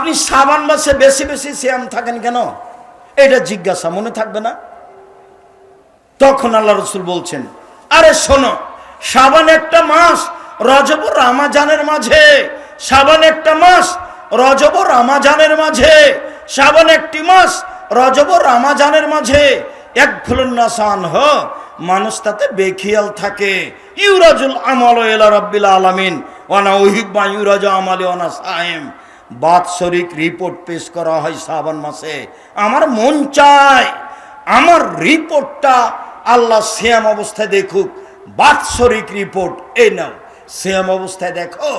আপনি শাবান মাসে বেশি বেশি সিয়াম থাকেন কেন? এটা জিজ্ঞাসা মনে থাকবে না? তখন আল্লাহ রাসূল বলছেন, আরে শোনো, শাবান একটা মাস, রজব ও রমজানের মাঝে। শাবান একটা মাস, রজব ও রমজানের মাঝে। শাবান একটি মাস, রজব ও রমজানের মাঝে। এক ফুলুন নাসান হ, মানুষ তাতে বেখিয়াল থাকে। ইউরাজুল আমাল ইলা রাব্বিল আলামিন ওয়া না উহিব্বু ইউরাজু আমালি ওয়া না সাইম। বাৎসরিক রিপোর্ট পেশ করা হয় শাবান মাসে। আমার মন চায় আমার রিপোর্টটা আল্লাহ সিয়াম অবস্থায় দেখুক। বাৎসরিক রিপোর্ট এই নাও, সিয়াম অবস্থায় দেখো।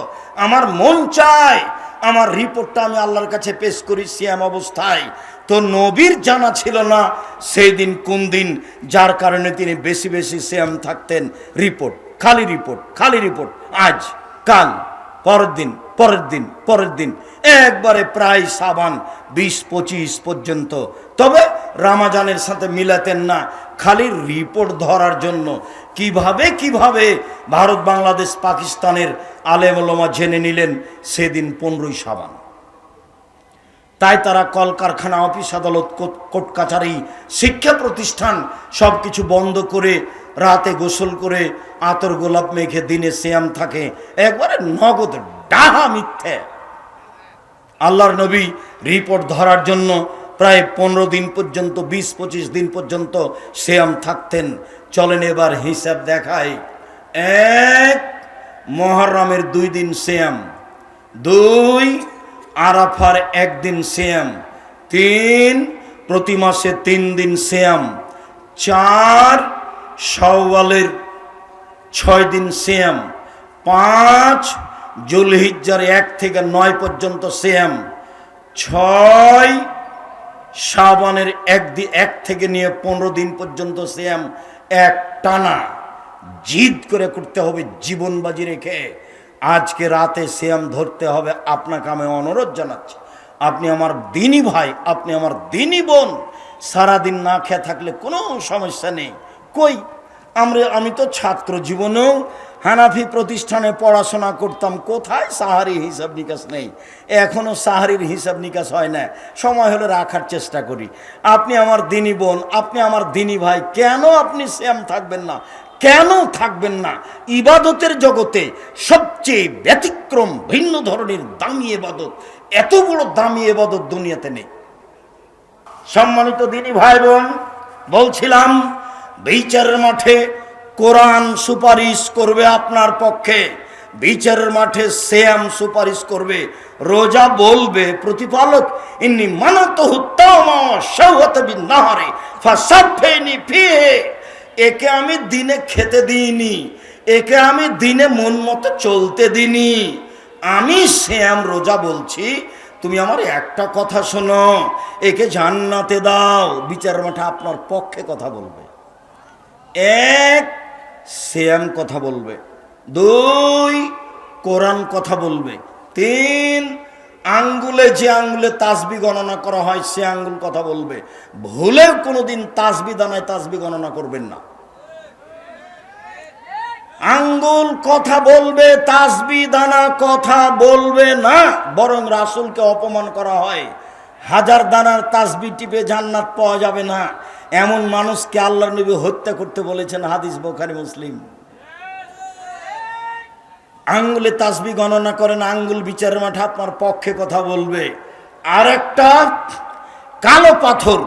আমার মন চায় আমার রিপোর্টটা আমি আল্লাহর কাছে পেশ করি সিয়াম অবস্থায়। তো নবীর জানা ছিল না সেই দিন কোন দিন, যার কারণে তিনি বেশি বেশি সিয়াম থাকতেন। রিপোর্ট, খালি রিপোর্ট, খালি রিপোর্ট। আজ, কাল, পরের দিন, পরের দিন, পরের দিন, একবারে প্রায় শাবান 20-25 পর্যন্ত। তবে রমজানের সাথে মিলাতেন না, খালি রিপোর্ট ধরার জন্য। কিভাবে কিভাবে ভারত, বাংলাদেশ, পাকিস্তানের আলেম ওলামা জেনে নিলেন সেদিন 15ই শাবান। তাই তারা কলকারখানা, অফিস আদালত, কোর্ট কাছারি, শিক্ষা প্রতিষ্ঠান সব কিছু বন্ধ করে রাতে গোসল করে আতর গোলাপ মেখে দিনে সিয়াম থাকে। একবারে নগদ ডাহা মিথ্যে। আল্লাহর নবী রিপোর্ট ধরার জন্য প্রায় 15 দিন পর্যন্ত, 20-25 দিন পর্যন্ত সিয়াম থাকতেন। চলেন এবার হিসাব দেখাই। 1 মুহররমের 2 দিন সিয়াম, 2 আরাফার 1 দিন সিয়াম, 3 প্রতি মাসে 3 দিন সিয়াম, 4 শাওয়ালের 6 দিন সিয়াম, 5 জুলহিজ্জার 1 থেকে 9 পর্যন্ত সিয়াম, 6 শাবানের 1 থেকে নিয়ে 15 দিন পর্যন্ত সিয়াম। এক টানা জিদ করে করতে হবে, জীবন বাজি রেখে। আজকে রাতে সিয়াম ধরতে হবে। আপনাকে আমি অনুরোধ জানাচ্ছি, আপনি আমার দিনী ভাই, আপনি আমার দিনী বোন। সারাদিন না খেয়ে থাকলে কোনো সমস্যা নেই। কই আমি তো ছাত্র জীবনেও হানাফি প্রতিষ্ঠানে পড়াশোনা করতাম। কোথায় সাহারি হিসাব নিকাশ নেই, এখনো সাহারির হিসাব নিকাশ হয় না। সময় হলে রাখার চেষ্টা করি। আপনি আমার দিনী বোন, আপনি আমার দিনী ভাই, কেন আপনি সিয়াম থাকবেন না? কেন থাকবেন না? ইবাদতের জগতে সবচেয়ে ব্যতিক্রম, ভিন্ন ধরনের দামি ইবাদত, এত বড় দামি ইবাদত দুনিয়াতে নেই। সম্মানিত দিনী ভাই বোন, বলছিলাম বিচারের মাঠে কোরআন সুপারিশ করবে আপনার পক্ষে। বিচারের মাঠে সিয়াম সুপারিশ করবে, রোজা বলবে প্রতিপালক ইন্নী মানাতুহু তাওমা ওয়া শাওয়াতা বিন-নাহারি ফাসাফিনি ফিহি। একে আমি দিনে খেতে দিইনি, একে আমি দিনে মন মতো চলতে দিইনি। আমি সিয়াম রোজা বলছি, তুমি আমার একটা কথা শোনো, একে জান্নাতে দাও। বিচারের মাঠে আপনার পক্ষে কথা বলবে। 1 সিয়াম কথা বলবে, 2 কোরআন কথা বলবে, 3 আঙ্গুলে যে আঙ্গুলে তাসবিহ গণনা করা হয় সে আঙ্গুল কথা বলবে। ভুলেও কোনোদিন তাসবিহ দানায় তাসবিহ গণনা করবেন না। আঙ্গুল কথা বলবে, তাসবিহ দানা কথা বলবে না। বরং রাসূলকে অপমান করা হয়। 1000 দানার তাসবিহ টিপে জান্নাত পাওয়া যাবে না, এমন মানুষকে আল্লাহর নবী হত্যা করতে বলেছেন। হাদিস বুখারী মুসলিম। আঙ্গুলে তাসবিহ গণনা করেন, আঙ্গুল বিচারের মাঠে আপনার পক্ষে কথা বলবে। আর একটা কালো পাথর,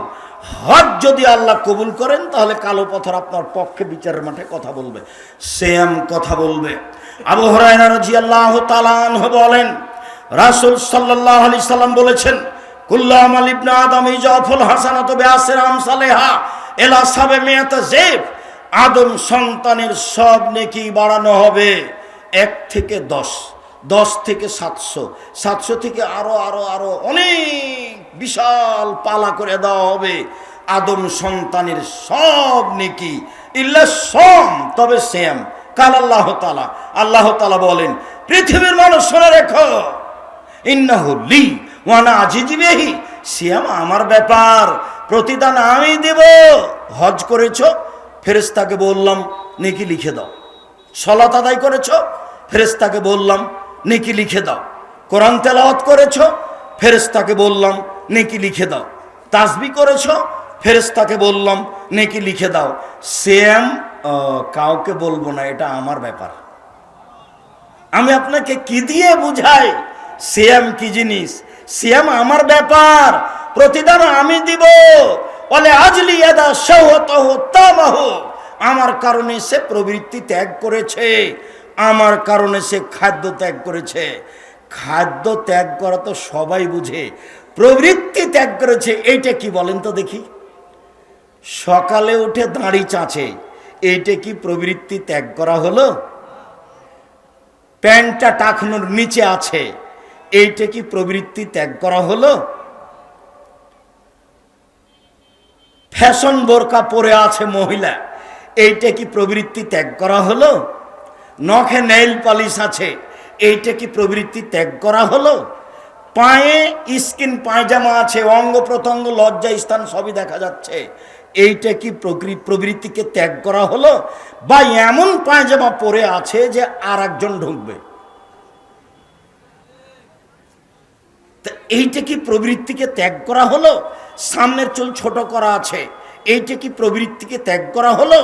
হজ যদি আল্লাহ কবুল করেন তাহলে কালো পাথর আপনার পক্ষে বিচারের মাঠে কথা বলবে, সিয়াম কথা বলবে। আবু হুরায়রা রাদিয়াল্লাহু তাআলা আনহু বলেন, রাসূল সাল্লাল্লাহু আলাইহি সাল্লাম বলেছেন, কুল্লু আমাল ইবনে আদম ইজাফুল হাসানাতু বিআশরি আমসালিহা ইলা 700 জিফ। আদম সন্তানের সব নেকি বাড়ানো হবে 1 থেকে 10, 10 থেকে 700, 700 থেকে আরো আরো আরো অনেক বিশাল পালা করে দেওয়া হবে আদম সন্তানের সব নেকি, ইল্লা সাম, তবে সিয়াম। কাল আল্লাহ তাআলা, আল্লাহ তাআলা বলেন, পৃথিবীর মানুষ শুনে রেখো, ইন্নাহু লি ওয়া আনা আজিজু বিহি। সিয়াম আমার ব্যাপার, প্রতিদান আমি দেব। হজ করেছো, ফেরেশতাকে বললাম নেকি লিখে দাও। সালাত আদায় করেছো, ফেরেশতাকে বললাম নেকি লিখে দাও। কোরআন তেলাওয়াত করেছো, ফেরেশতাকে বললাম নেকি লিখে দাও। তাসবিহ করেছো, ফেরেশতাকে বললাম নেকি লিখে দাও। সিয়াম কাউকে বলবো না, এটা আমার ব্যাপার। আমি আপনাকে কি দিয়ে বুঝাই সিয়াম কি জিনিস? সিয়াম আমার ব্যাপার, প্রতিদান আমি দিব। বলে আজলি ইয়াদা শাহওয়াতাহু তামাহু, আমার কারণে সে প্রবৃত্তি ত্যাগ করেছে, আমার কারণে সে খাদ্য ত্যাগ করেছে। খাদ্য ত্যাগ করা তো সবাই বুঝে, প্রবৃত্তি ত্যাগ করেছে এইটা কি বলেন তো দেখি? সকালে উঠে দাঁড়ি চাঁচে, এইটা কি প্রবৃত্তি ত্যাগ করা হলো? প্যান্টটা টাকনোর নিচে আছে, এইটা কি প্রবৃত্তি ত্যাগ করা হলো? ফ্যাশন বোরকা পরে আছে মহিলা, এইটা কি প্রবৃত্তি ত্যাগ করা হলো? নখে নেইল পালিশ আছে, এইটা কি প্রবৃত্তি ত্যাগ করা হলো? পায়ে স্কিন পায়জামা আছে, অঙ্গ প্রত্যঙ্গ লজ্জা স্থান সবই দেখা যাচ্ছে, এইটা কি প্রবৃত্তিকে ত্যাগ করা হলো? বা এমন পায়জামা পরে আছে যে আর একজন ঢুকবে, এইটা কি প্রবৃত্তিকে ত্যাগ করা হলো? সামনের চুল ছোট করা আছে, এইটা কি প্রবৃত্তিকে ত্যাগ করা হলো?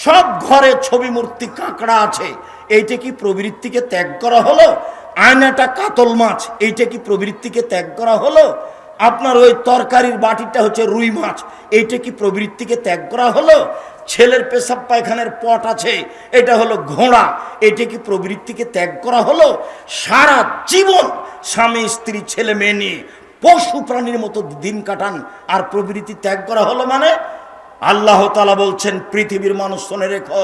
সব ঘরে ছবি মূর্তি কাঁকড়া আছে, এইটা কি প্রবৃত্তিকে ত্যাগ করা হলো? আয়নাটা কাতল মাছ, এইটা কি প্রবৃত্তিকে ত্যাগ করা হলো? আপনার ওই তরকারির বাটিটা হচ্ছে রুই মাছ, এইটা কি প্রবৃত্তিকে ত্যাগ করা হলো? ছেলের পেশাব পায়খানের পট আছে, এটা হলো ঘোড়া, এটা কি প্রবৃত্তিকে ত্যাগ করা হলো? সারা জীবন স্বামী স্ত্রী ছেলে মেয়ে নিয়ে পশু প্রাণীর মতো দিন কাটান, আর প্রবৃত্তি ত্যাগ করা হলো মানে? আল্লাহ তাআলা বলছেন পৃথিবীর মানুষ শুনে রেখো,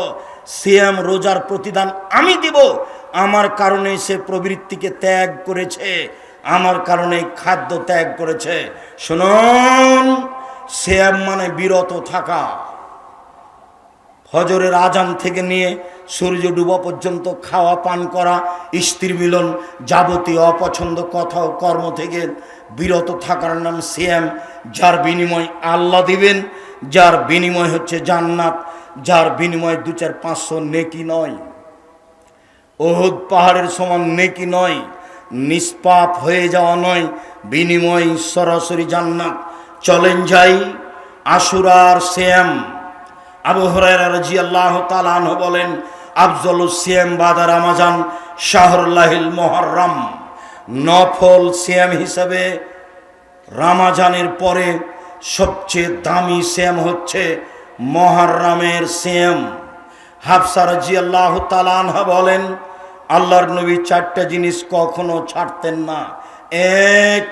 সিয়াম রোজার প্রতিদান আমি দিব, আমার কারণে সে প্রবৃত্তিকে ত্যাগ করেছে, আমার কারণে খাদ্য ত্যাগ করেছে। শুনুন, সিয়াম মানে বিরত থাকা। ফজরের আজান থেকে নিয়ে সূর্য ডুবা পর্যন্ত খাওয়া পান করা, স্ত্রী মিলন, যাবতীয় অপছন্দ কথা ও কর্ম থেকে বিরত থাকার নাম সিয়াম। যার বিনিময় আল্লাহ দিবেন, যার বিনিময় হচ্ছে জান্নাত, যার বিনিময় 2-4-500 নেকি নয়, ওহুদ পাহাড়ের সমান নেকি নয়, নিষ্পাপ হয়ে যাওয়া নয়, বিনিময় সরাসরি জান্নাত। চলেন যাই আশুরার সিয়াম। আবু হুরায়রা রাদিয়াল্লাহু তাআলা আনহু বলেন, আফজালুস সিয়াম বাদা রমাজান শাহরুল্লাহিল মুহররম। নফল সিয়াম হিসাবে রমাজানের পরে সবচেয়ে দামি সিয়াম হচ্ছে মুহররমের সিয়াম। হাফসা রাদিয়াল্লাহু তাআলা আনহা বলেন, আল্লাহর নবী 4টা জিনিস কখনো ছাড়তেন না। এক,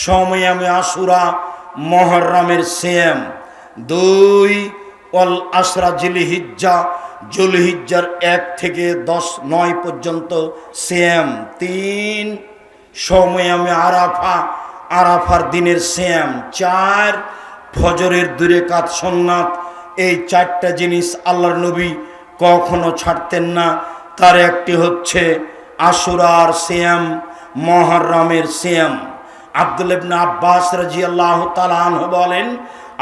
সময়ামে আশুরা মুহররমের সিয়াম। 2, অল আশরা জিলহিজ্জা, জুলহিজ্জার 1 থেকে 10-9 পর্যন্ত সিয়াম। 3, সময়ামে আরাফা, আরাফার দিনের সিয়াম। 4, ফজরের 2 রাকাত সুন্নাত। এই 4টা জিনিস আল্লাহর নবী কখনো ছাড়তেন না। তার একটি হচ্ছে আশুরার সিয়াম, মুহররমের সিয়াম। আব্দুল্লাহ ইবনে আব্বাস রাদিয়াল্লাহু তাআলা আনহু বলেন,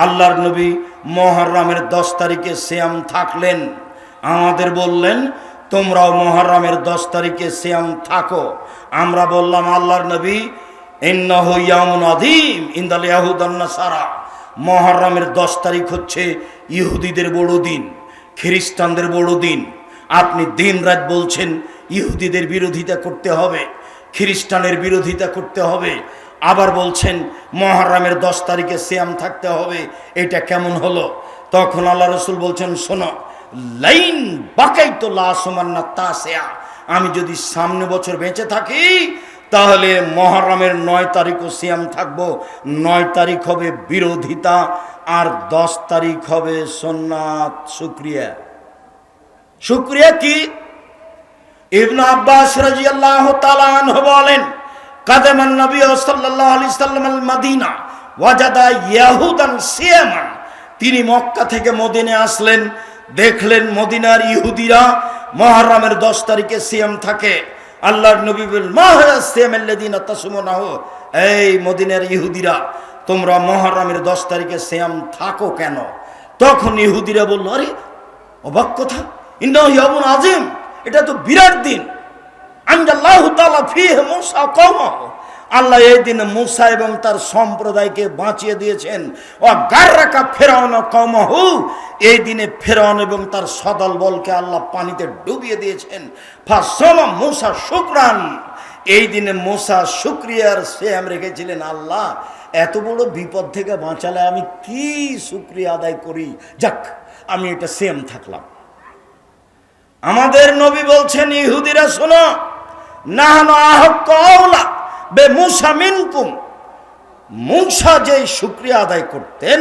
আল্লাহর নবী মুহররমের 10 তারিখে সিয়াম থাকলেন, আমাদের বললেন তোমরাও মুহররমের 10 তারিখে সিয়াম থাকো। আমরা বললাম, আল্লাহর নবী, ইন্নাহু ইয়াউমুন আযীম ইনদাল ইয়াহুদ ওয়ান নাসারা। মুহররমের 10 তারিখ হচ্ছে ইহুদিদের বড় দিন, খ্রিস্টানদের বড় দিন। আপনি দিন রাত বলছেন ইহুদিদের বিরোধিতা করতে হবে, খ্রিস্টানের বিরোধিতা করতে হবে, আবার বলছেন মুহররমের 10 তারিখে সিয়াম থাকতে হবে, এটা কেমন হলো? তখন আল্লাহ রাসূল বলছেন, শোনো, লাইন বাকাইতু লা সুমান্না তাসিয়া, আমি যদি সামনে বছর বেঁচে থাকি তাহলে মুহররমের 9 তারিখও সিয়াম থাকবো। 9 তারিখ হবে বিরোধিতা, আর 10 তারিখ হবে সুন্নাত। শুকরিয়া। শুকরিয়া কি? ইবনে আব্বাস রাদিয়াল্লাহু তাআলা আনহু বলেন, কাদামান নবী সাল্লাল্লাহু আলাইহি সাল্লাম আল মদিনা ওয়াজাদা ইয়াহুদান সিয়ামান। তিনি মক্কা থেকে মদিনায় আসলেন, দেখলেন মদিনার ইহুদিরা মুহররমের 10 তারিখে সিয়াম থাকে। আল্লাহর নবী বলেন, মা হাযা সিয়ামাল্লাযিনা তাসুমুনাহু, এই মদিনার ইহুদিরা তোমরা মুহররমের 10 তারিখে সিয়াম থাকো কেন? তখন ইহুদিরা বলল, আরে অবাক কথা, ইন্নাহু ইয়াউমুন আযীম, এটা তো বিরাট দিন। আনজাল্লাহু তাআলা ফীহি মূসা কওমাহু, আল্লাহ এই দিনে মুসা এবং তার সম্প্রদায়কে বাঁচিয়ে দিয়েছেন। ও গাররাকা ফিরআউন কওমাহু, এই দিনে ফিরআউন এবং তার সদল বলকে আল্লাহ পানিতে ডুবিয়ে দিয়েছেন। ফাসামা মুসা শুকরান, এই দিনে মুসা শুকরিয়ার সিয়াম রেখেছিলেন। আল্লাহ এত বড় বিপদ থেকে বাঁচালে আমি কি শুকরিয়া আদায় করি, যাক আমি এটা সিয়াম থাকলাম। আমাদের নবী বলছেন, ইহুদিরা শোনো, নাহানু আহাক্কু আওলা বে মুসা মিনকুম, মুসা যে শুকরিয়া আদায় করতেন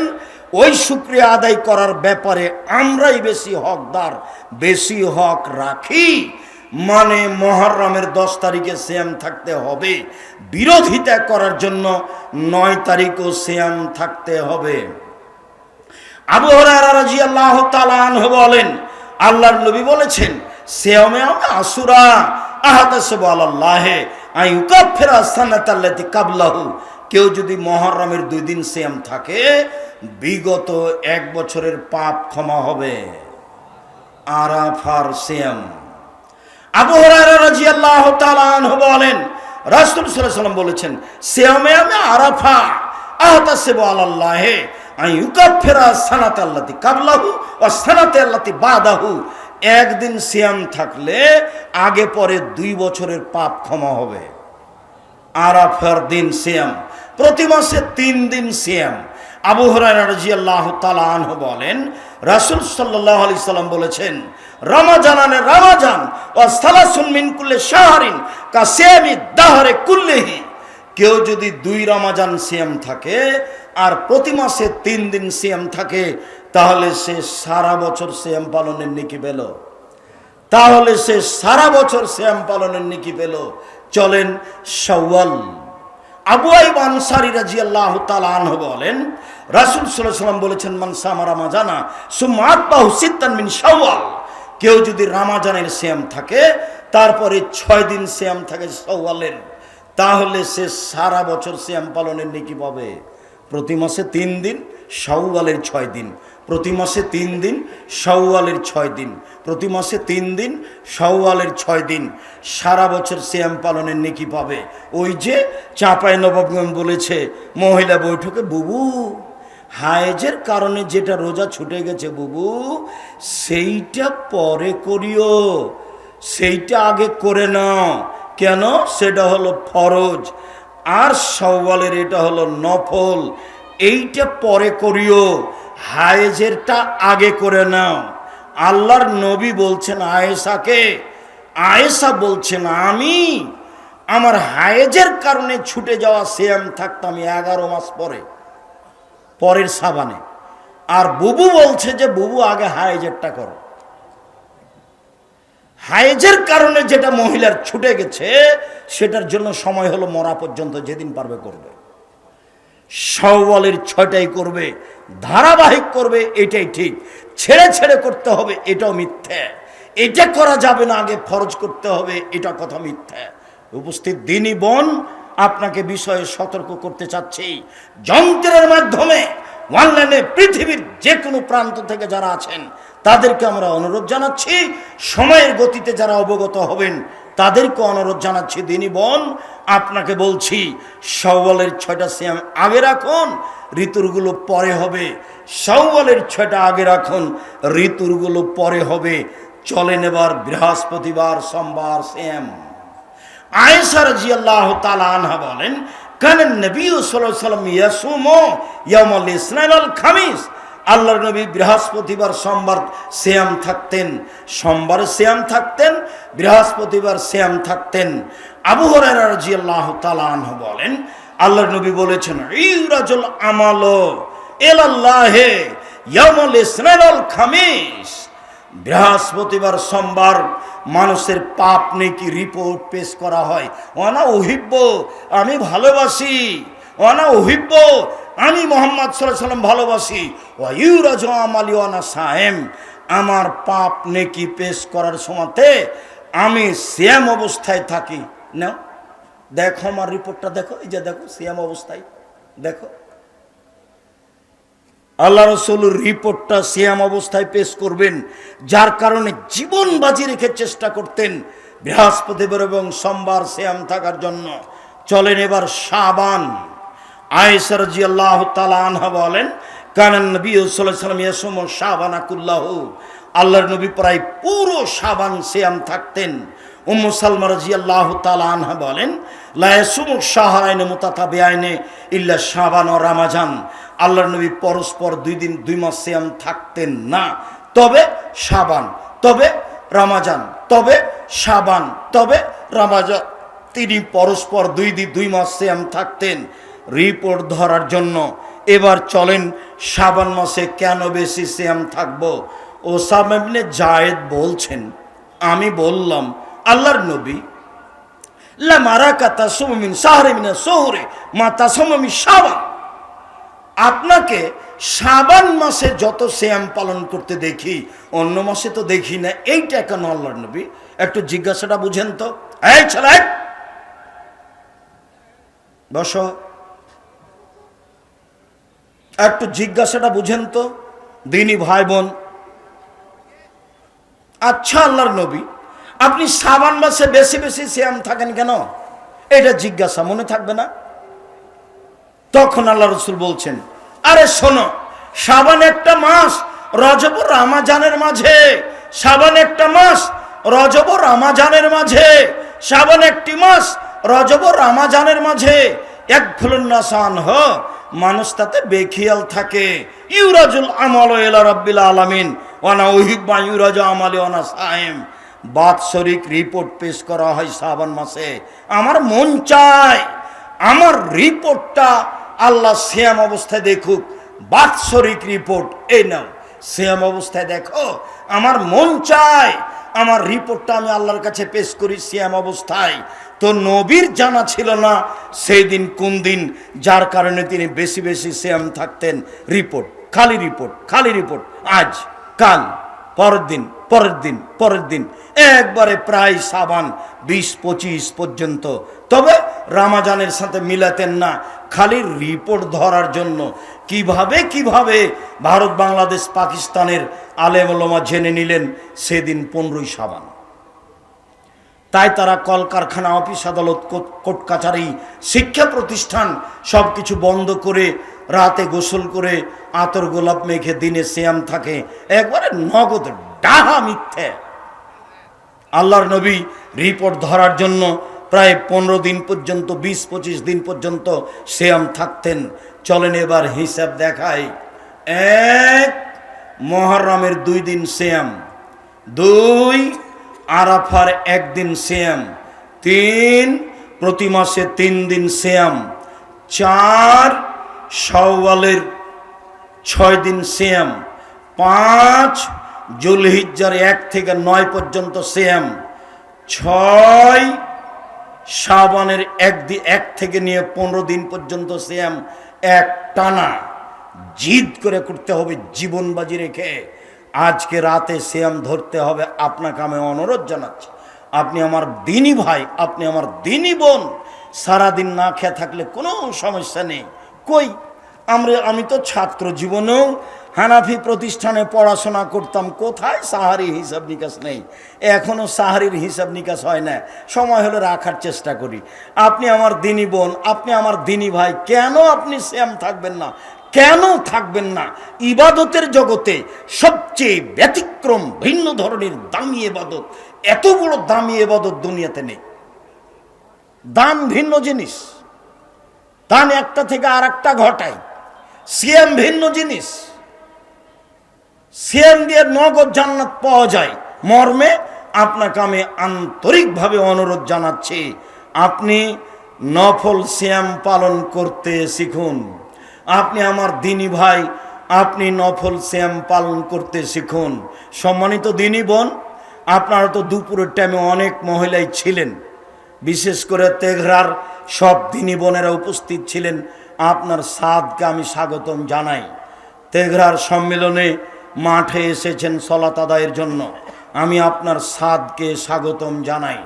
ওই শুকরিয়া আদায় করার ব্যাপারে আমরাই বেশি হকদার, বেশি হক রাখি। মানে মুহররমের 10 তারিখে সিয়াম থাকতে হবে, বিরোধিতা করার জন্য 9 তারিখও সিয়াম থাকতে হবে। আবু হুরায়রা রাদিয়াল্লাহু তাআলা আনহু বলেন, আল্লাহর নবী বলেছেন, সিয়ামে আশুরা আহাদাসু আলাল্লাহি আইয়ুকাফিরা সানাতাল্লাতি কাবলাহু, কেউ যদি মুহররমের 2 দিন সিয়াম থাকে বিগত 1 বছরের পাপ ক্ষমা হবে। আরাফার সিয়াম। আবু হুরায়রা রাদিয়াল্লাহু তাআলা আনহু বলেন, রাসূল সাল্লাল্লাহু আলাইহি ওয়াসাল্লাম বলেছেন, সিয়ামে আরাফা আহতাসিবু আলাল্লাহি আইয়ুকাফিরা সানাতাল্লাতি কাবলাহু ওয়া সানাতাল্লাতি বাদাহু, একদিন সিয়াম থাকলে আগে পরে 2 বছরের পাপ ক্ষমা হবে। আরাফার দিন সিয়াম, প্রতি মাসে 3 দিন সিয়াম। আবু হুরায়রা রাদিয়াল্লাহু তাআলা আনহু বলেন, রাসূল সাল্লাল্লাহু আলাইহি সাল্লাম বলেছেন, রমাজানানে রমাজান ওয়া সালাসুন মিন কুল্লি শাহরিন কাসিয়ামি দাহরে কুল্লিহি, কেউ যদি 2 রমাজান সিয়াম থাকে আর প্রতি মাসে 3 দিন সিয়াম থাকে তাহলে সে সারা বছর সিয়াম পালনের নেকি পেল। তাহলে সে সারা বছর সিয়াম পালনের নেকি পেল। চলেন শাওয়াল। আবু আইয়ুব আনসারী রাদিয়াল্লাহু তাআলা আনহু বলেন, রাসূল সাল্লাল্লাহু আলাইহি ওয়াসাল্লাম বলেছেন, মান সামা রমাজানা সুম্মা আতবাহু সিত্তান মিন শাওয়াল, কেউ যদি রমাজানের সিয়াম থাকে তারপরে 6 দিন সিয়াম থাকে শাওয়ালের, তাহলে সে সারা বছর সিয়াম পালনের নেকি পাবে। প্রতি মাসে 3 দিন, শাওয়ালের 6 দিন, প্রতি মাসে 3 দিন, শাওয়ালের 6 দিন, প্রতি মাসে 3 দিন, শাওয়ালের 6 দিন, সারা বছর সিয়াম পালনের নেকি পাবে। ওই যে চাঁপাইনবাবগঞ্জ বলেছে মহিলা বৈঠকে, বুবু হায়েজের কারণে যেটা রোজা ছুটে গেছে বুবু, সেইটা পরে করিও, সেইটা আগে করে নাও। কেন? সেটা হলো ফরজ, আর শাওয়ালের এটা হলো নফল, এইটা পরে করিও, হায়েজেরটা আগে করে নাও। আল্লাহর নবী বলছেন আয়েশাকে, আয়েশা বলছেন, আমি আমার হায়েজের কারণে ছুটে যাওয়া সিয়াম থাকতাম 11 মাস পরের সাবানে, আর বুবু বলছে যে বুবু আগে হায়েজেরটা করো। হায়েজের কারণে যেটা মহিলার ছুটে গেছে সেটার জন্য সময় হলো মরা পর্যন্ত, যেদিন পারবে করবে। শাওয়ালের 6টাই করবে, ধারাবাহিক করবে, এটাই ঠিক। ছেড়ে ছেড়ে করতে হবে এটাও মিথ্যা, এটা করা যাবে না, আগে ফরজ করতে হবে, এটা কথা মিথ্যা। উপস্থিত দিনী বোন, আপনাকে বিষয়ে সতর্ক করতে চাচ্ছি, যন্ত্রের মাধ্যমে অনলাইনে পৃথিবীর যে কোনো প্রান্ত থেকে যারা আছেন তাদেরকে আমরা অনুরোধ জানাচ্ছি, সময়ের গতিতে যারা অবগত হবেন তাদেরকে অনুরোধ জানাচ্ছি, দিনী বোন আপনাকে বলছি, শাওয়ালের 6টা সিয়াম আগে রাখুন, ঋতুরগুলো পরে হবে। শাওয়ালের 6টা আগে রাখুন, ঋতুরগুলো পরে হবে। চলেন এবার বৃহস্পতিবার সোমবার সিয়াম। আয়েশা রাদিয়াল্লাহু তাআলা আনহা বলেন, কানান নবী সাল্লাল্লাহু আলাইহি ওয়াসাল্লাম ইয়াসুমু ইয়াউমাল ইসনাইন ওয়াল খামিস, আল্লাহর নবী বৃহস্পতিবার সোমবার সিয়াম থাকতেন, সোমবারে সিয়াম থাকতেন, বৃহস্পতিবার সিয়াম থাকতেন। আবু হুরায়রা রাদিয়াল্লাহু তাআলা আনহু বলেন, আল্লাহর নবী বলেছেন, ইউরাজুল আমালু ইলাল্লাহি ইয়াউমাল ইসনাইন ওয়াল খামিস, বৃহস্পতিবার সোমবার মানুষের পাপ নেকি রিপোর্ট পেশ করা হয়। ওয়ানা উহিব্ব, আমি ভালোবাসি, ওয়ানা উহিব্ব, আমি মুহাম্মদ সাল্লাল্লাহু আলাইহি ওয়াসাল্লাম ভালোবাসি, ওয়া ইউরাজু আমালি ওয়ানা সায়েম, আমার পাপ নেকি পেশ করার সময়তে আমি সিয়াম অবস্থায় থাকি। না দেখো আমার রিপোর্টটা দেখো, এই যে দেখো সিয়াম অবস্থায়, দেখো আল্লাহ রসুলের রিপোর্টটা সিয়াম অবস্থায় পেশ করবেন, যার কারণে জীবন বাজি রেখে চেষ্টা করতেন বৃহস্পতিবার এবং সোমবার সিয়াম থাকার জন্য। চলেন এবার শাবান। আয়েশা রাদিয়াল্লাহু তাআলা আনহা বলেন, কানান নবী সাল্লাল্লাহু আলাইহি ওয়াসাল্লাম ইয়াসুমু শাবানা কুল্লাহু, আল্লাহর নবী প্রায় পুরো শাবান সিয়াম থাকতেন। উম্মু সালমা রাদিয়াল্লাহু তাআলা আনহা বলেন, লা ইয়াসুমু শাহরাইন মুতাতাবিআইন ইল্লা শাবান ও রমাজান, আল্লাহর নবী পরস্পর 2 দিন 2 মাস সিয়াম থাকতেন না, তবে শাবান, তবে রমাজান, তবে শাবান, তবে রমাজান, তিনি পরস্পর 2 দিন 2 মাস সিয়াম থাকতেন রিপোর্ট ধরার জন্য। এবার চলেন শাবান মাসে কেন বেশি সিয়াম থাকবো। ওসামা ইবনে জায়েদ বলছেন, আমি বললাম আল্লাহর নবী, লা মারাকা তাসুমু মিন শাহরি মিন শুহুরি মা তাসুমু মিন শাবান, আপনাকে শাবান মাসে যত সিয়াম পালন করতে দেখি অন্য মাসে তো দেখি না, এইটা কেন আল্লাহর নবী? একটু জিজ্ঞাসাটা বুঝেন তো। এই ছেলে বসো, একটু জিজ্ঞাসাটা বুঝেন তো দিনী ভাই বোন। আচ্ছা আল্লাহর নবী, আপনি শাবান মাসে বেশি বেশি সিয়াম থাকেন কেন? এটা জিজ্ঞাসা মনে থাকবে না? তখন আল্লাহ রাসূল বলছেন, আরে শোনো, শাবান একটা মাস, রজব ও রমজানের মাঝে, শাবান একটা মাস, রজব ও রমজানের মাঝে, শাবান একটি মাস, রজব ও রমজানের মাঝে এক ফুলুন্নাসান হ, মানুষ তাতে বেখিয়াল থাকে। ইউরাজুল আমাল ইলা রাব্বিল আলামিন ওয়া না উহিব্বু ইউরাজু আমালি ওয়া না সাইম, বাৎসরিক রিপোর্ট পেশ করা হয় শাবান মাসে। আমার মন চায় আমার রিপোর্টটা আল্লাহ সিয়াম অবস্থায় দেখুক, বাৎসরিক রিপোর্ট এই নাও সিয়াম অবস্থায় দেখো। আমার মন চায় আমার রিপোর্টটা আমি আল্লাহর কাছে পেশ করি সিয়াম অবস্থায়। তো নবীর জানা ছিল না সেই দিন কোন দিন, যার কারণে তিনি বেশি বেশি সিয়াম থাকতেন। রিপোর্ট, খালি রিপোর্ট, খালি রিপোর্ট, আজ কাল পরের দিন পরের দিন পরের দিন, একবারে প্রায় শাবান 20-25 পর্যন্ত। তবে রমজানের সাথে মিলাতেন না, খালি রিপোর্ট ধরার জন্য। কিভাবে কিভাবে ভারত বাংলাদেশ পাকিস্তানের আলেম ওলামা জেনে নিলেন সেদিন 15ই শাবান। তাই তারা কলকারখানা, অফিস আদালত, কোর্ট কাছারি, শিক্ষা প্রতিষ্ঠান সব কিছু বন্ধ করে রাতে গোসল করে আতর গোলাপ মেখে দিনে সিয়াম থাকে। একবারে নগদ ডাহা মিথ্যে। আল্লাহর নবী রিপোর্ট ধরার জন্য প্রায় 15 দিন পর্যন্ত, 20-25 দিন পর্যন্ত সিয়াম থাকতেন। চলেন এবার হিসাব দেখাই। 1 মুহররমের 2 দিন সিয়াম, 2 আরাফার 1 দিন সিয়াম, 3 প্রতি মাসে 3 দিন সিয়াম, 4 শাওয়ালের 6 দিন সিয়াম, 5 জুলহিজ্জার 1 থেকে 9 পর্যন্ত সিয়াম, 6 শাবানের 1 থেকে নিয়ে 15 দিন পর্যন্ত সিয়াম। এক টানা জিদ করে করতে হবে, জীবন বাজি রেখে আজকে রাতে সিয়াম ধরতে হবে। আপনাকে আমি অনুরোধ জানাচ্ছি, আপনি আমার দিনী ভাই, আপনি আমার দিনী বোন, সারাদিন না খেয়ে থাকলে কোনো সমস্যা নেই। কই আমি তো ছাত্র জীবনেও হানাফি প্রতিষ্ঠানে পড়াশোনা করতাম, কোথায় সাহারি হিসাব নিকাশ নেই, এখনও সাহারির হিসাব নিকাশ হয় না। সময় হলে রাখার চেষ্টা করি। আপনি আমার দিনী বোন, আপনি আমার দিনী ভাই, কেন আপনি সিয়াম থাকবেন না? কেন থাকবেন না? ইবাদতের জগতে সবচেয়ে ব্যতিক্রম ভিন্ন ধরনের দামি ইবাদত, এত বড় দামি ইবাদত দুনিয়াতে নেই। দান ভিন্ন জিনিস, দান একটা থেকে আর একটা ঘটায়। সিয়াম ভিন্ন জিনিস, সিয়াম দিয়ে নগদ জান্নাত পাওয়া যায়। মর্মে আপনাকে আমি আন্তরিকভাবে অনুরোধ জানাচ্ছি, আপনি নফল সিয়াম পালন করতে শিখুন। আপনি আমার দিনী ভাই, আপনি নফল সিয়াম পালন করতে শিখুন। সম্মানিত দিনী বোন, আপনারা তো দুপুরের টাইমে অনেক মহিলাই ছিলেন, বিশেষ করে তেঘরার সব দিনী বোনেরা উপস্থিত ছিলেন। আপনার সাদকে আমি স্বাগতম জানাই। তেঘরার সম্মেলনে মাঠে এসেছেন সলাত আদায়ের জন্য, আমি আপনার সাদকে স্বাগতম জানাই,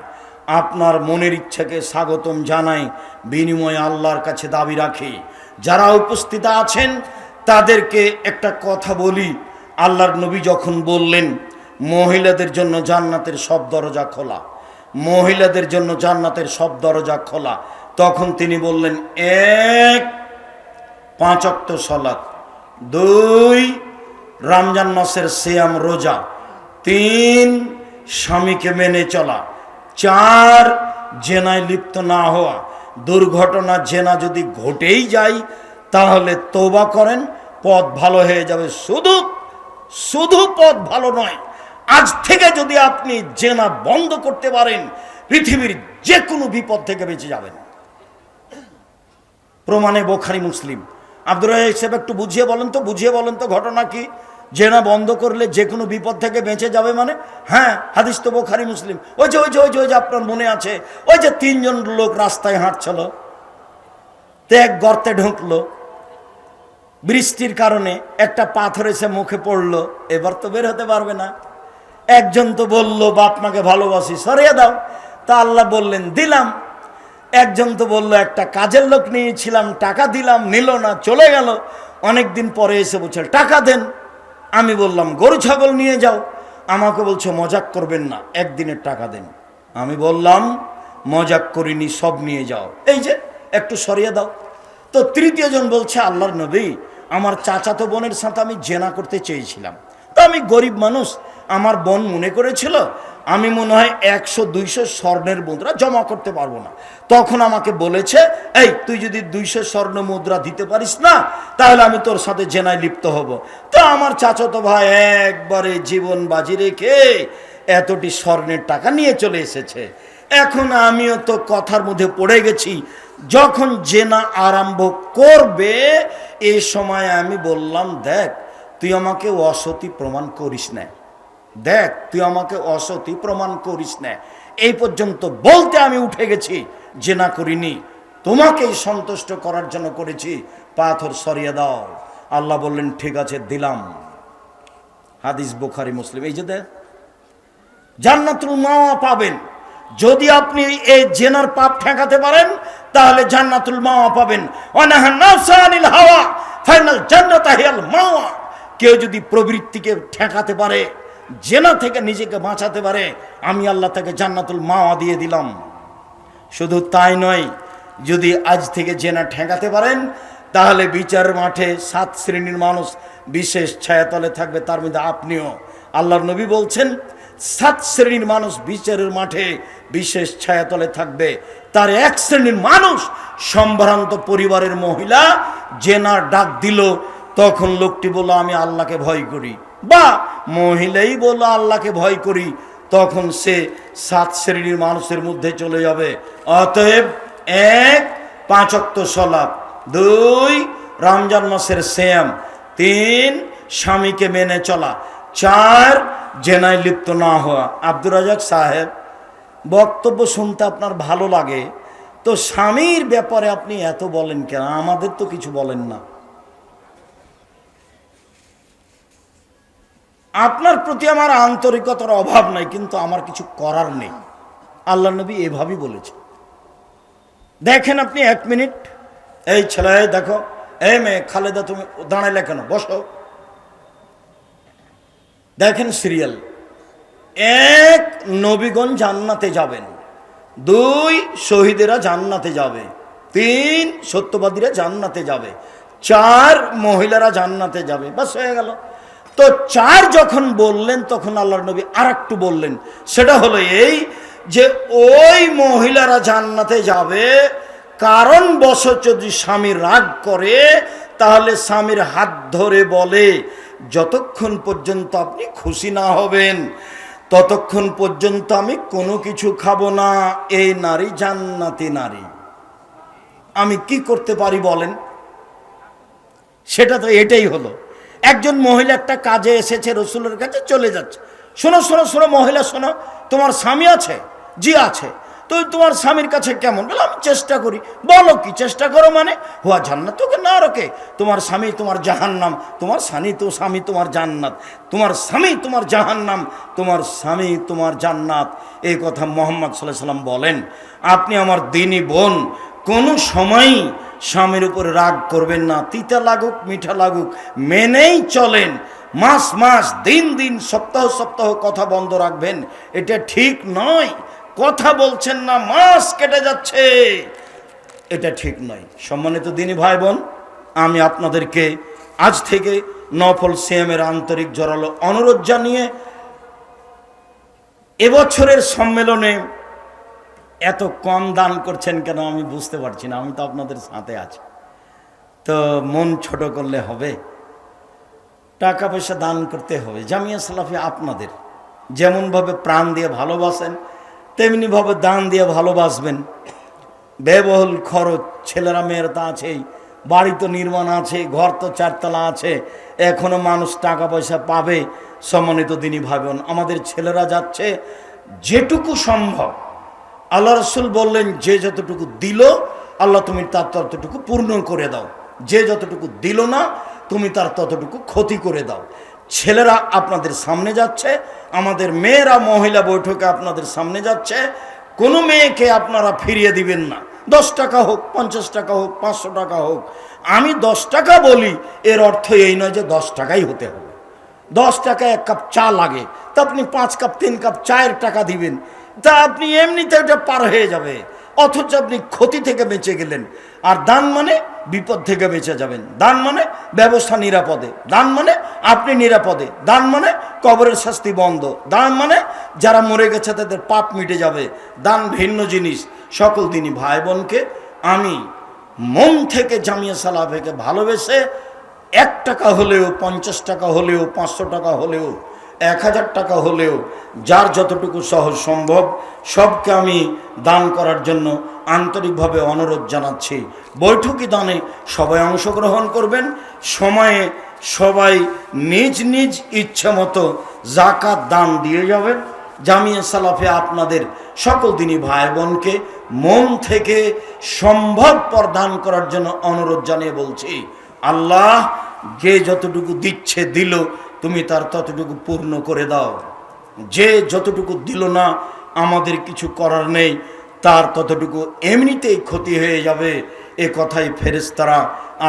আপনার মনের ইচ্ছাকে স্বাগতম জানাই। বিনিময়ে আল্লাহর কাছে দাবি রাখি, যারা উপস্থিত আছেন তাদেরকে একটা কথা বলি। আল্লাহর নবী যখন বললেন মহিলাদের জন্য জান্নাতের সব দরজা খোলা, মহিলাদের জন্য জান্নাতের সব দরজা খোলা, তখন তিনি বললেন, 1 5 ওয়াক্ত সালাত, 2 রমজান মাসের সিয়াম রোজা, 3 স্বামীকে মেনে চলা, 4 জেনায় লিপ্ত না হওয়া। দুর্ঘটনা জেনা যদি ঘটেই যায় তাহলে তওবা করেন, পথ ভালো হয়ে যাবে। শুধু পথ ভালো নয়, আজ থেকে যদি আপনি জেনা বন্ধ করতে পারেন পৃথিবীর যে কোনো বিপদ থেকে বেঁচে যাবেন। প্রমাণে বুখারী মুসলিম। আব্দুর রাজ্জাক সাহেব একটু বুঝিয়ে বলেন তো ঘটনা কি? জেনা বন্ধ করলে যে কোনো বিপদ থেকে বেঁচে যাবে মানে? হ্যাঁ, হাদিস তো বুখারী মুসলিম। ওই যে আপনার মনে আছে, ওই যে 3 জন লোক রাস্তায় হাঁটছিল, তো এক গর্তে ঢুকলো, বৃষ্টির কারণে একটা পাথর এসে মুখে পড়লো, এবার তো বের হতে পারবে না। একজন তো বলল, বাপ মাকে ভালোবাসি, সরিয়ে দাও, তা আল্লাহ বললেন দিলাম। একজন তো বলল, একটা কাজের লোক নিয়েছিলাম, টাকা দিলাম, নিল না, চলে গেল। অনেকদিন পরে এসে বলছে টাকা দেন। আমি বললাম গরু ছাগল নিয়ে যাও, আমাকে বলছে মজাক করবেন না, একদিনের টাকা দেন। আমি বললাম মজাক করিনি, সব নিয়ে যাও, এই যে একটু সরিয়ে দাও। তো তৃতীয় জন বলছে, আল্লাহর নবী, আমার চাচাতো বোনের সাথে আমি জেনা করতে চেয়েছিলাম, তো আমি গরিব মানুষ, আমার বোন মনে করেছিল আমি মনে হয় 100-200 স্বর্ণের মুদ্রা জমা করতে পারবো না। তখন আমাকে বলেছে, এই তুই যদি 200 স্বর্ণ মুদ্রা দিতে পারিস না তাহলে আমি তোর সাথে জেনায় লিপ্ত হব। তো আমার চাচাতো ভাই একবারে জীবন বাজি রেখে এতটি স্বর্ণের টাকা নিয়ে চলে এসেছে। এখন আমিও তো কথার মধ্যে পড়ে গেছি, যখন জেনা আরম্ভ করবে এই সময় আমি বললাম, দেখ তুই আমাকে অসতী প্রমাণ করিস না, দেখ তুই আমাকে অসতী প্রমাণ করিস না। এই পর্যন্ত বলতে আমি উঠে গেছি, জেনা করিনি, তোমাকেই সন্তুষ্ট করার জন্য করেছি, পাথর সরিয়ে দাও। আল্লাহ বললেন ঠিক আছে দিলাম। হাদিস বুখারী মুসলিম। এই যে দেখ, জান্নাতুল মাওয়া পাবেন যদি আপনি এই জেনার পাপ ঠেকাতে পারেন, তাহলে জান্নাতুল মাওয়া পাবেন। ওয়ানাহা নাফসা আনিল হাওয়া ফাইনাল জান্নাতু হিয়াল মাওয়া। কেউ যদি প্রবৃত্তিকে ঠেকাতে পারে, জেনা থেকে নিজেকে বাঁচাতে পারে, আমি আল্লাহ তাকে জান্নাতুল মাওয়া দিয়ে দিলাম। শুধু তাই নয়, যদি আজ থেকে জেনা ঠেকাতে পারেন তাহলে বিচারের মাঠে 7 শ্রেণীর মানুষ বিশেষ ছায়াতলে থাকবে, তার মধ্যে আপনিও। আল্লাহর নবী বলছেন 7 শ্রেণীর মানুষ বিচারের মাঠে বিশেষ ছায়াতলে থাকবে। তার 1 শ্রেণীর মানুষ সম্ভ্রান্ত পরিবারের মহিলা, জেনার ডাক দিল, তখন লোকটি বলল আমি আল্লাহকে ভয় করি, বা মহিলাই বলল আল্লাহকে ভয় করি, তখন সে 7 শ্রেণীর মানুষের মধ্যে চলে যাবে। অতএব 1 5 ওয়াক্ত সালাত, 2 রমজান মাসের সিয়াম, 3 স্বামীকে মেনে চলা, 4 জেনায় লিপ্ত না হওয়া। আব্দুর রাজ্জাক সাহেব, বক্তব্য শুনতে আপনার ভালো লাগে, তো স্বামীর ব্যাপারে আপনি এত বলেন কেন? আমাদের তো কিছু বলেন না। আপনার প্রতি আমার আন্তরিকতার অভাব নাই, কিন্তু আমার কিছু করার নেই। আল্লাহ নবী এভাবেই বলেছে। দেখেন আপনি 1 মিনিট, এই ছেলে দেখো, এই মেয়ে খালেদা তুমি দাঁড়াইলে কেন, বসো। দেখেন সিরিয়াল, 1 নবীগণ জান্নাতে যাবেন, 2 শহীদেরা জান্নাতে যাবে, 3 সত্যবাদীরা জান্নাতে যাবে, 4 মহিলারা জান্নাতে যাবে, বাস হয়ে গেল। তো 4 যখন বললেন তখন আল্লাহর নবী আরেকটু বললেন, সেটা হলো এই যে ওই মহিলারা জান্নাতে যাবে কারণ বশত যদি স্বামী রাগ করে তাহলে স্বামীর হাত ধরে বলে, যতক্ষণ পর্যন্ত আপনি খুশি না হবেন ততক্ষণ পর্যন্ত আমি কোনো কিছু খাবো না। এই নারী জান্নাতি নারী। আমি কি করতে পারি বলেন? সেটা তো এটাই হলো। একজন মহিলা একটা কাজে এসেছে, রসুলের কাছে চলে যাচ্ছে। শোনো শোনো শোনো মহিলা, শোনো, তোমার স্বামী আছে? জি আছে। তো তোমার স্বামীর কাছে কেমন? বলে আমি চেষ্টা করি। বলো কি চেষ্টা করো মানে? হুয়া জান্নাত তোকে না রকে, তোমার স্বামী তোমার জাহান্নাম, তোমার স্বামী তোমার জান্নাত, তোমার স্বামী তোমার জাহান্নাম, তোমার স্বামী তোমার জান্নাত। এই কথা মুহাম্মদ সাল্লাল্লাহু আলাইহি ওয়াসাল্লাম বলেন। আপনি আমার দিনী বোন, কোনো সময়ই স্বামীর উপর রাগ করবেন না, তিতা লাগুক মিঠা লাগুক মেনেই চলেন। মাস মাস দিন দিন সপ্তাহ সপ্তাহ কথা বন্ধ রাখবেন, এটা ঠিক নয়। কথা বলছেন না, মাস কেটে যাচ্ছে, এটা ঠিক নয়। সম্মানিত দিনী ভাই বোন, আমি আপনাদেরকে আজ থেকে নফল সিয়ামের আন্তরিক জোরালো অনুরোধ জানিয়ে এবছরের সম্মেলনে এত কম দান করছেন কেন আমি বুঝতে পারছি না। আমি তো আপনাদের সাথে আছি, তো মন ছোট করলে হবে? টাকা পয়সা দান করতে হবে। জামিয়া সালাফিয়া আপনাদের যেমনভাবে প্রাণ দিয়ে ভালোবাসেন তেমনিভাবে দান দিয়ে ভালোবাসবেন। ব্যয়বহুল খরচ, ছেলেরা মেয়েরা তো আছেই, বাড়ি তো নির্মাণ আছে, ঘর তো চারতলা আছে, এখনো মানুষ টাকা পয়সা পাবে। সম্মানিত দিনী ভাই বোন, আমাদের ছেলেরা যাচ্ছে যেটুকু সম্ভব। আল্লাহ রসুল বললেন, যে যতটুকু দিল আল্লাহ তুমি তার ততটুকু পূর্ণ করে দাও, যে যতটুকু দিল না তুমি তার ততটুকু ক্ষতি করে দাও। ছেলেরা আপনাদের সামনে যাচ্ছে, আমাদের মেয়েরা মহিলা বৈঠকে আপনাদের সামনে যাচ্ছে। কোনো মেয়েকে আপনারা ফিরিয়ে দিবেন না। 10 টাকা হোক, 50 টাকা হোক, 500 টাকা হোক। আমি 10 টাকা বলি, এর অর্থ এই নয় যে 10 টাকাই হতে হবে। 10 টাকায় 1 কাপ চা লাগে, তা আপনি 5 কাপ 3 কাপ চায়ের টাকা দিবেন, তা আপনি এমনিতে ওটা পার হয়ে যাবে, অথচ আপনি ক্ষতি থেকে বেঁচে গেলেন। আর দান মানে বিপদ থেকে বেঁচে যাবেন, দান মানে ব্যবস্থা নিরাপদে, দান মানে আপনি নিরাপদে, দান মানে কবরের শাস্তি বন্ধ, দান মানে যারা মরে গেছে তাদের পাপ মিটে যাবে। দান ভিন্ন জিনিস। সকল দিনই ভাই বোনকে আমি মন থেকে জামিয়া সালাফিকে ভালোবেসে 1 টাকা হলেও, 50 টাকা হলেও, 500 টাকা হলেও, 1000 টাকা হলেও, যার যতটুকু সহজ সম্ভব সবকে আমি দান করার জন্য আন্তরিকভাবে অনুরোধ জানাচ্ছি। বৈঠকি দানে সবাই অংশগ্রহণ করবেন। সময়ে সবাই নিজ নিজ ইচ্ছা মতো জাকাত দান দিয়ে যাবেন। জামিয়া সালাফিয়া আপনাদের সকল দিনই ভাই বোনকে মন থেকে সম্ভবপর দান করার জন্য অনুরোধ জানিয়ে বলছি, আল্লাহ যে যতটুকু দিচ্ছে দিল, তুমি তার ততটুকু পূর্ণ করে দাও। যে যতটুকু দিল না, আমাদের কিছু করার নেই, তার ততটুকু এমনিতেই ক্ষতি হয়ে যাবে। এ কথাই ফেরেশতারা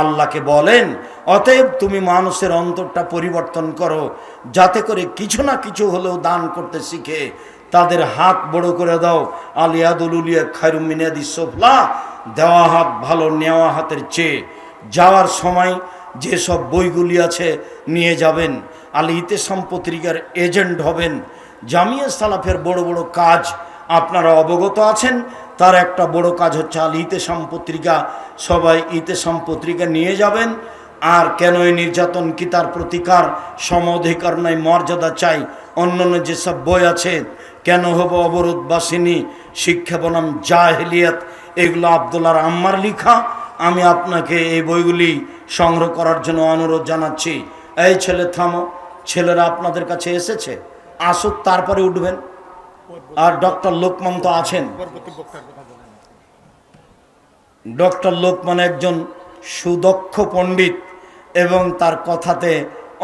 আল্লাহকে বলেন। অতএব তুমি মানুষের অন্তরটা পরিবর্তন করো, যাতে করে কিছু না কিছু হলেও দান করতে শিখে। তাদের হাত বড় করে দাও। আলিয়াদুল উলিয়া খায়রুম মিন ইয়াদিস সুফলা, দেওয়া হাত ভালো নেওয়া হাতের চেয়ে। যাওয়ার সময় যেসব বইগুলি আছে নিয়ে যাবেন। আল ইতেসাম পত্রিকার এজেন্ট হবেন। জামিয়া সালাফের বড় বড় কাজ আপনারা অবগত আছেন। তার একটা বড় কাজ হচ্ছে আল ইতেসাম পত্রিকা। সবাই ইতেসাম পত্রিকা নিয়ে যাবেন। আর কেন এই নির্যাতন, কি তার প্রতিকার, সম অধিকার নাই, মর্যাদা চাই, অন্যান্য যেসব বই আছে, কেন হবো অবরোধ বাসিনী, শিক্ষা বনাম জাহেলিয়াত, এগুলো আব্দুল্লাহর আম্মার লিখা। আমি আপনাকে এই বইগুলি সংগ্রহ করার জন্য অনুরোধ জানাচ্ছি। এই ছেলে থামো, ছেলেরা আপনাদের কাছে এসেছে, আসুক তারপরে উঠবেন। আর ডক্টর লোকমান তো আছেন। ডক্টর লোকমান একজন সুদক্ষ পণ্ডিত এবং তার কথাতে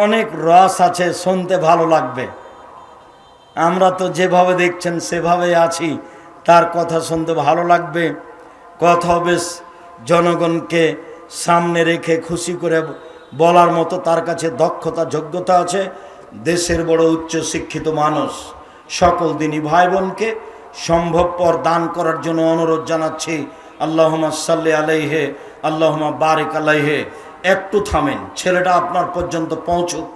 অনেক রস আছে, শুনতে ভালো লাগবে। আমরা তো যেভাবে দেখছেন সেভাবে আছি, তার কথা শুনতে ভালো লাগবে। কথা বেশ জনগণকে সামনে রেখে খুশি করে বলার মতো তার কাছে দক্ষতা যোগ্যতা আছে। দেশের বড় উচ্চ শিক্ষিত মানুষ। সকল দিনই ভাই বোনকে সম্ভবপর দান করার জন্য অনুরোধ জানাচ্ছি। আল্লাহুম্মা সাল্লি আলাইহি, আল্লাহুম্মা বারিক আলাইহি। একটু থামেন, ছেলেটা আপনার পর্যন্ত পৌঁছুক।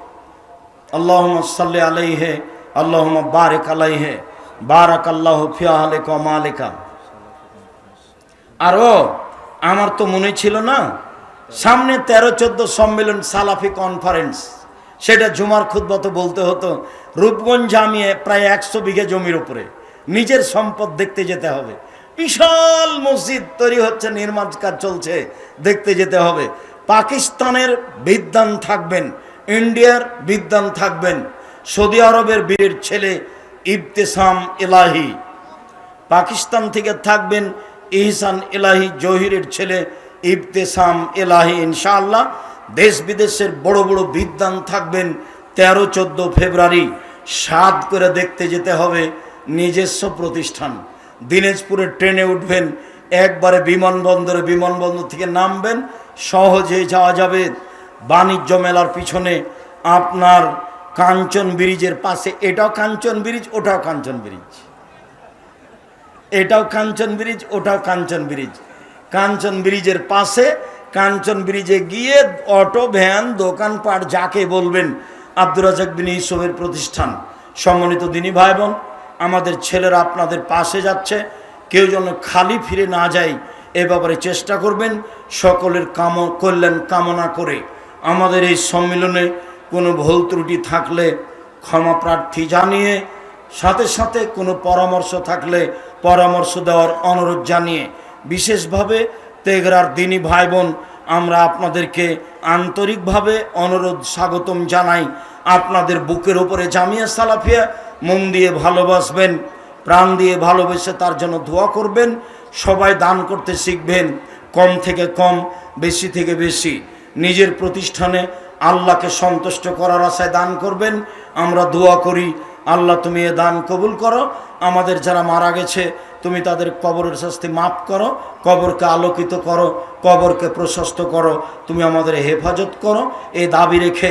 আল্লাহুম্মা সাল্লি আলাইহি, আল্লাহুম্মা বারিক আলাইহি, বারাকাল্লাহু ফি আহলিকা ওয়া মালিকা। আর আমার তো মনে ছিল না, সামনে 13-14 সম্মেলন সালাফি কনফারেন্স, সেটা জুমার খুতবাতে বলতে হতো। রূপগঞ্জ জামিয়ে প্রায় 100 বিঘা জমির উপরে, নিজের সম্পদ দেখতে যেতে হবে। বিশাল মসজিদ তৈরি হচ্ছে, নির্মাণ কাজ চলছে, দেখতে যেতে হবে। পাকিস্তানের বিদ্বান থাকবেন, ইন্ডিয়ার বিদ্বান থাকবেন, সৌদি আরবের বীরের ছেলে ইবতেসাম এলাহি, পাকিস্তান থেকে থাকবেন ইহসান এলাহি জহিরের ছেলে ইবতেসাম এলাহি। ইনশাআল্লাহ দেশ বিদেশের বড় বড় বিদ্বান থাকবেন। 13-14 ফেব্রুয়ারি 7 করে দেখতে যেতে হবে। নিজস্ব প্রতিষ্ঠান। দিনাজপুরে ট্রেনে উঠবেন, একবারে বিমানবন্দর থেকে নামবেন, সহজে যাওয়া যাবে। বাণিজ্য মেলার পিছনে আপনার কাঞ্চন ব্রিজের পাশে, এটাও কাঞ্চন ব্রিজ, ওটাও কাঞ্চন ব্রিজ, এটাও কাঞ্চন ব্রিজ, ওটাও কাঞ্চন ব্রিজ। কাঞ্চন ব্রিজের পাশে, কাঞ্চন ব্রিজে গিয়ে অটো, ভ্যান, দোকানপাট যাকে বলবেন আব্দুর রাজ্জাক বিন ইউসুফের প্রতিষ্ঠান। সম্মানিত দিনী ভাই বোন, আমাদের ছেলেরা আপনাদের পাশে যাচ্ছে, কেউ যেন খালি ফিরে না যায় এ ব্যাপারে চেষ্টা করবেন। সকলের কল্যাণ কামনা করে আমাদের এই সম্মেলনে কোনো ভুল ত্রুটি থাকলে ক্ষমা প্রার্থী জানিয়ে, সাথে সাথে কোনো পরামর্শ থাকলে পরামর্শ দেওয়ার অনুরোধ জানিয়ে, বিশেষভাবে তেঘরার দিনী ভাই বোন আমরা আপনাদেরকে আন্তরিকভাবে অনুরোধ স্বাগতম জানাই। আপনাদের বুকের উপরে জামিয়া সালাফিয়া মন দিয়ে ভালোবাসবেন, প্রাণ দিয়ে ভালোবেসে তার জন্য দোয়া করবেন। সবাই দান করতে শিখবেন, কম থেকে কম, বেশি থেকে বেশি। নিজের প্রতিষ্ঠানে আল্লাহকে সন্তুষ্ট করার আশায় দান করবেন। আমরা দোয়া করি, আল্লাহ তুমি এ দান কবুল করো। আমাদের যারা মারা গেছে তুমি তাদের কবরের শাস্তি মাফ করো, কবরকে আলোকিত করো, কবরকে প্রশস্ত করো, তুমি আমাদের হেফাজত করো। এই দাবি রেখে